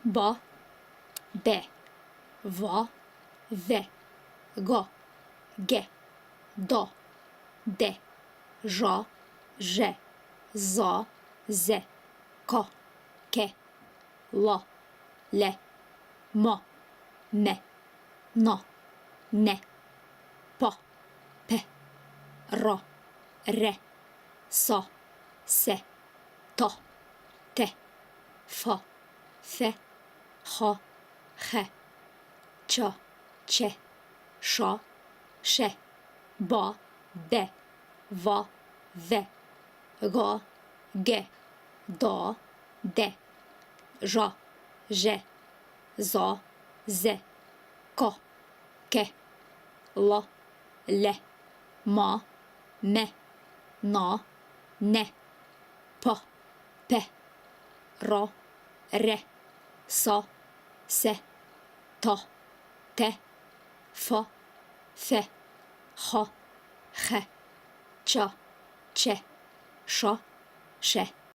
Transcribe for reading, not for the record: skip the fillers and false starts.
ба, бе, ва, ве, га, ге, да, де, жа, же, за, зе, ка, ке, ла, ле, ма, ме, на, не, па, пе, ра, ре, са, се, та, те, фа, фе, ха, хе, ча, че, ша, ше, ба, бе, ва, ве, га, ге, да, де, жа, же, за, зе, ка, ке, ла, ле, ма, ме, на, не, па, пе, ра, ре, са, се, та, те, фа, фе, ха, хе, ча, че, ша, ше.